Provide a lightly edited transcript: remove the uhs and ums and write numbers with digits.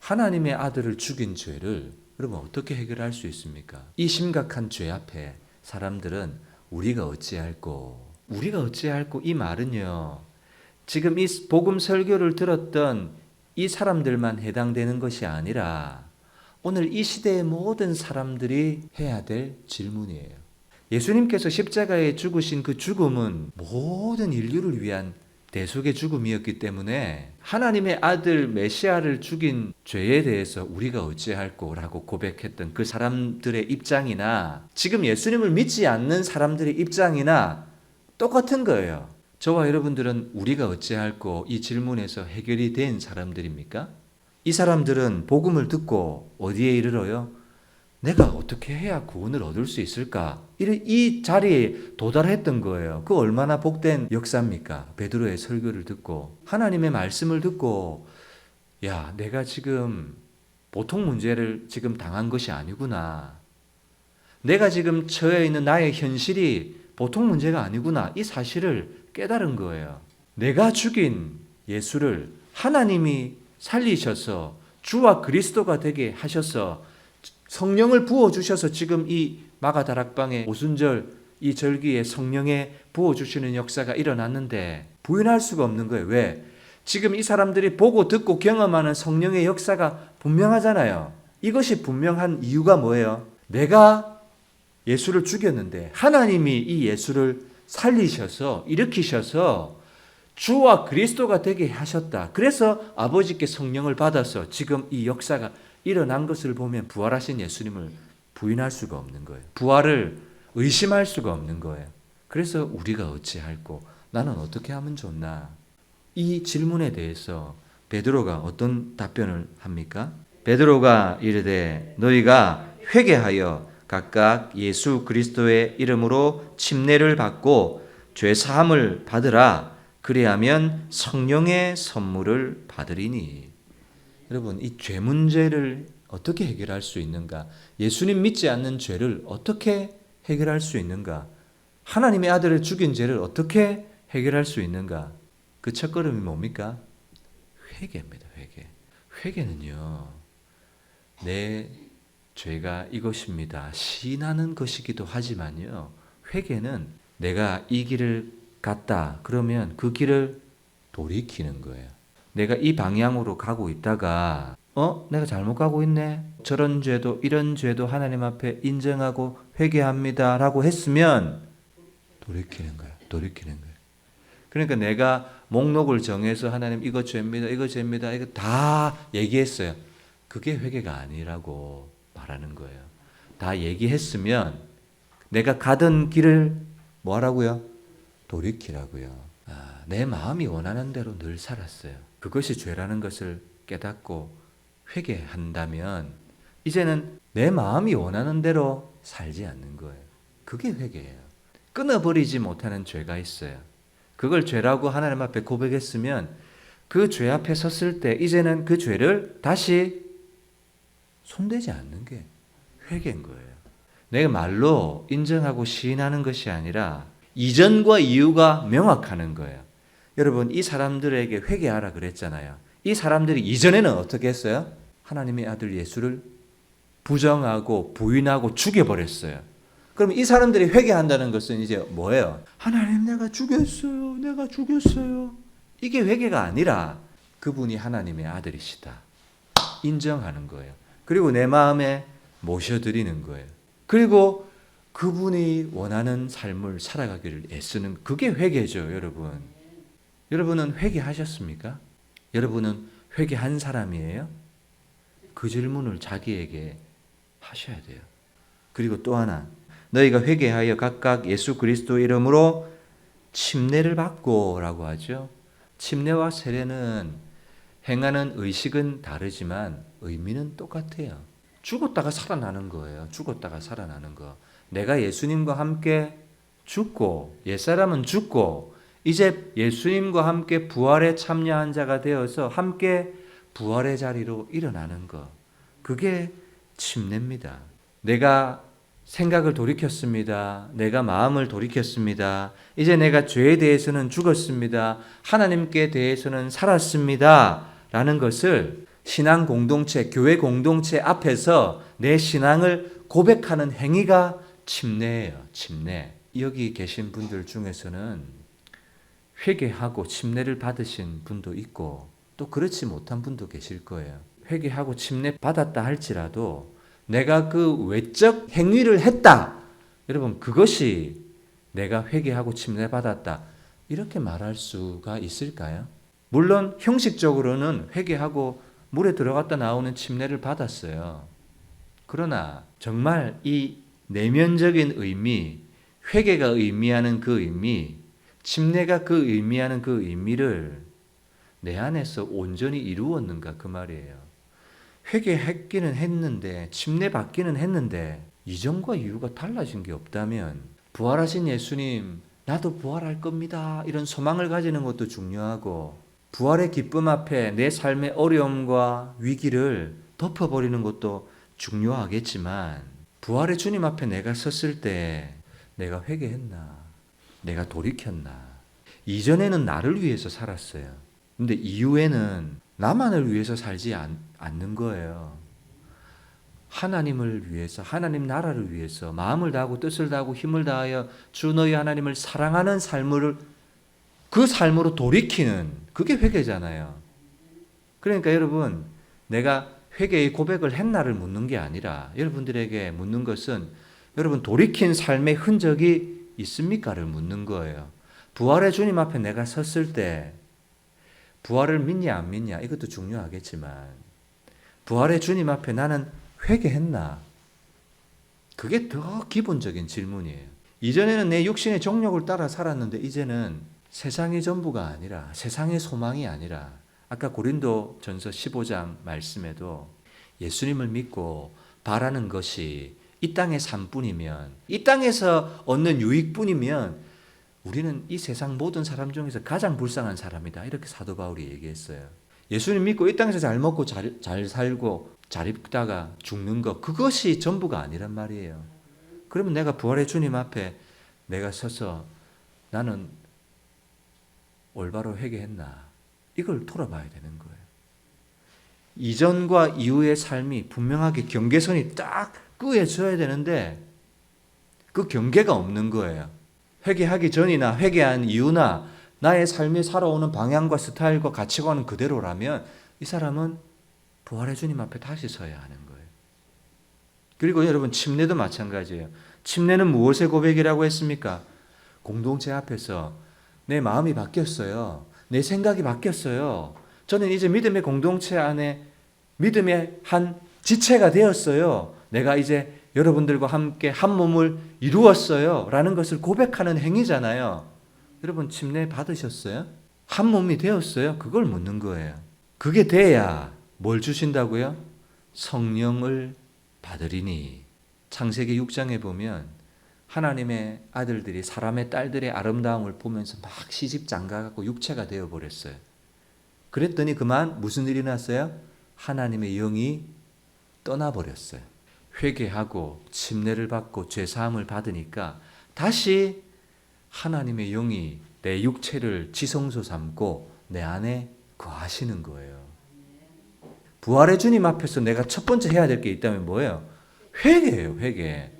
하나님의 아들을 죽인 죄를 여러분 어떻게 해결할 수 있습니까? 이 심각한 죄 앞에 사람들은 우리가 어찌할꼬 이 말은요, 지금 이 복음 설교를 들었던 이 사람들만 해당되는 것이 아니라 오늘 이 시대의 모든 사람들이 해야 될 질문이에요. 예수님께서 십자가에 죽으신 그 죽음은 모든 인류를 위한 대속의 죽음이었기 때문에 하나님의 아들 메시아를 죽인 죄에 대해서 우리가 어찌할꼬라고 고백했던 그 사람들의 입장이나 지금 예수님을 믿지 않는 사람들의 입장이나 똑같은 거예요. 저와 여러분들은 우리가 어찌할꼬 이 질문에서 해결이 된 사람들입니까? 이 사람들은 복음을 듣고 어디에 이르러요? 내가 어떻게 해야 구원을 얻을 수 있을까? 이 자리에 도달했던 거예요. 그 얼마나 복된 역사입니까? 베드로의 설교를 듣고 하나님의 말씀을 듣고 야, 내가 지금 보통 문제를 지금 당한 것이 아니구나. 내가 지금 처해 있는 나의 현실이 보통 문제가 아니구나. 이 사실을 깨달은 거예요. 내가 죽인 예수를 하나님이 살리셔서 주와 그리스도가 되게 하셔서 성령을 부어주셔서 지금 이 마가다락방의 오순절 이 절기에 성령에 부어주시는 역사가 일어났는데 부인할 수가 없는 거예요. 왜? 지금 이 사람들이 보고 듣고 경험하는 성령의 역사가 분명하잖아요. 이것이 분명한 이유가 뭐예요? 내가 예수를 죽였는데 하나님이 이 예수를 살리셔서 일으키셔서 주와 그리스도가 되게 하셨다. 그래서 아버지께 성령을 받아서 지금 이 역사가 일어난 것을 보면 부활하신 예수님을 부인할 수가 없는 거예요. 부활을 의심할 수가 없는 거예요. 그래서 우리가 어찌할꼬 나는 어떻게 하면 좋나? 이 질문에 대해서 베드로가 어떤 답변을 합니까? 베드로가 이르되 너희가 회개하여 각각 예수 그리스도의 이름으로 침례를 받고 죄 사함을 받으라. 그리하면 성령의 선물을 받으리니. 여러분, 이 죄 문제를 어떻게 해결할 수 있는가? 예수님 믿지 않는 죄를 어떻게 해결할 수 있는가? 하나님의 아들을 죽인 죄를 어떻게 해결할 수 있는가? 그 첫걸음이 뭡니까? 회개입니다. 회개. 회개는요, 내 죄가 이것입니다. 시인하는 것이기도 하지만요, 회개는 내가 이 길을 갔다 그러면 그 길을 돌이키는 거예요. 내가 이 방향으로 가고 있다가 내가 잘못 가고 있네. 저런 죄도 이런 죄도 하나님 앞에 인정하고 회개합니다 라고 했으면 돌이키는 거예요. 돌이키는 거예요. 그러니까 내가 목록을 정해서 하나님 이거 죄입니다. 이거 죄입니다. 이거 다 얘기했어요. 그게 회개가 아니라고 말하는 거예요. 다 얘기했으면 내가 가던 길을 뭐 하라고요? 돌이키라고요. 내 마음이 원하는 대로 늘 살았어요. 그것이 죄라는 것을 깨닫고 회개한다면 이제는 내 마음이 원하는 대로 살지 않는 거예요. 그게 회개예요. 끊어버리지 못하는 죄가 있어요. 그걸 죄라고 하나님 앞에 고백했으면 그 죄 앞에 섰을 때 이제는 그 죄를 다시 손대지 않는 게 회개인 거예요. 내가 말로 인정하고 시인하는 것이 아니라 이전과 이유가 명확하는 거예요. 여러분, 이 사람들에게 회개하라 그랬잖아요. 이 사람들이 이전에는 어떻게 했어요? 하나님의 아들 예수를 부정하고 부인하고 죽여버렸어요. 그럼 이 사람들이 회개한다는 것은 이제 뭐예요? 하나님 내가 죽였어요. 내가 죽였어요. 이게 회개가 아니라 그분이 하나님의 아들이시다. 인정하는 거예요. 그리고 내 마음에 모셔드리는 거예요. 그리고 그분이 원하는 삶을 살아가기를 애쓰는 그게 회개죠, 여러분. 여러분은 회개하셨습니까? 여러분은 회개한 사람이에요? 그 질문을 자기에게 하셔야 돼요. 그리고 또 하나, 너희가 회개하여 각각 예수 그리스도 이름으로 침례를 받고 라고 하죠. 침례와 세례는 행하는 의식은 다르지만 의미는 똑같아요. 죽었다가 살아나는 거예요. 죽었다가 살아나는 거. 내가 예수님과 함께 죽고 옛사람은 죽고 이제 예수님과 함께 부활에 참여한 자가 되어서 함께 부활의 자리로 일어나는 것. 그게 침례입니다. 내가 생각을 돌이켰습니다. 내가 마음을 돌이켰습니다. 이제 내가 죄에 대해서는 죽었습니다. 하나님께 대해서는 살았습니다. 라는 것을 신앙 공동체, 교회 공동체 앞에서 내 신앙을 고백하는 행위가 침례예요. 침례. 여기 계신 분들 중에서는 회개하고 침례를 받으신 분도 있고 또 그렇지 못한 분도 계실 거예요. 회개하고 침례 받았다 할지라도 내가 그 외적 행위를 했다. 여러분 그것이 내가 회개하고 침례 받았다. 이렇게 말할 수가 있을까요? 물론 형식적으로는 회개하고 물에 들어갔다 나오는 침례를 받았어요. 그러나 정말 이 내면적인 의미, 회개가 의미하는 그 의미, 침례가 그 의미하는 그 의미를 내 안에서 온전히 이루었는가 그 말이에요. 회개했기는 했는데 침례 받기는 했는데 이전과 이후가 달라진 게 없다면 부활하신 예수님 나도 부활할 겁니다. 이런 소망을 가지는 것도 중요하고 부활의 기쁨 앞에 내 삶의 어려움과 위기를 덮어버리는 것도 중요하겠지만 부활의 주님 앞에 내가 섰을 때 내가 회개했나? 내가 돌이켰나? 이전에는 나를 위해서 살았어요. 근데 이후에는 나만을 위해서 살지 않는 거예요. 하나님을 위해서, 하나님 나라를 위해서 마음을 다하고 뜻을 다하고 힘을 다하여 주 너희 하나님을 사랑하는 삶을 그 삶으로 돌이키는 그게 회개잖아요. 그러니까 여러분 내가 회개의 고백을 했나를 묻는 게 아니라 여러분들에게 묻는 것은 여러분 돌이킨 삶의 흔적이 있습니까를 묻는 거예요. 부활의 주님 앞에 내가 섰을 때 부활을 믿냐 안 믿냐 이것도 중요하겠지만 부활의 주님 앞에 나는 회개했나? 그게 더 기본적인 질문이에요. 이전에는 내 육신의 정욕을 따라 살았는데 이제는 세상이 전부가 아니라 세상의 소망이 아니라 아까 고린도 전서 15장 말씀에도 예수님을 믿고 바라는 것이 이 땅의 삶뿐이면 이 땅에서 얻는 유익뿐이면 우리는 이 세상 모든 사람 중에서 가장 불쌍한 사람이다. 이렇게 사도 바울이 얘기했어요. 예수님 믿고 이 땅에서 잘 먹고 잘 살고 잘 입다가 죽는 것 그것이 전부가 아니란 말이에요. 그러면 내가 부활의 주님 앞에 내가 서서 나는 올바로 회개했나? 이걸 돌아봐야 되는 거예요. 이전과 이후의 삶이 분명하게 경계선이 딱 끄어져야 되는데 그 경계가 없는 거예요. 회개하기 전이나 회개한 이후나 나의 삶이 살아오는 방향과 스타일과 가치관은 그대로라면 이 사람은 부활의 주님 앞에 다시 서야 하는 거예요. 그리고 여러분 침례도 마찬가지예요. 침례는 무엇의 고백이라고 했습니까? 공동체 앞에서 내 마음이 바뀌었어요. 내 생각이 바뀌었어요. 저는 이제 믿음의 공동체 안에 믿음의 한 지체가 되었어요. 내가 이제 여러분들과 함께 한 몸을 이루었어요. 라는 것을 고백하는 행위잖아요. 여러분 침례 받으셨어요? 한 몸이 되었어요? 그걸 묻는 거예요. 그게 돼야 뭘 주신다고요? 성령을 받으리니. 창세기 6장에 보면 하나님의 아들들이 사람의 딸들의 아름다움을 보면서 막 시집 장가갖고 육체가 되어버렸어요. 그랬더니 그만 무슨 일이 났어요? 하나님의 영이 떠나버렸어요. 회개하고 침례를 받고 죄사함을 받으니까 다시 하나님의 영이 내 육체를 지성소 삼고 내 안에 거하시는 거예요. 부활의 주님 앞에서 내가 첫 번째 해야 될 게 있다면 뭐예요? 회개예요, 회개.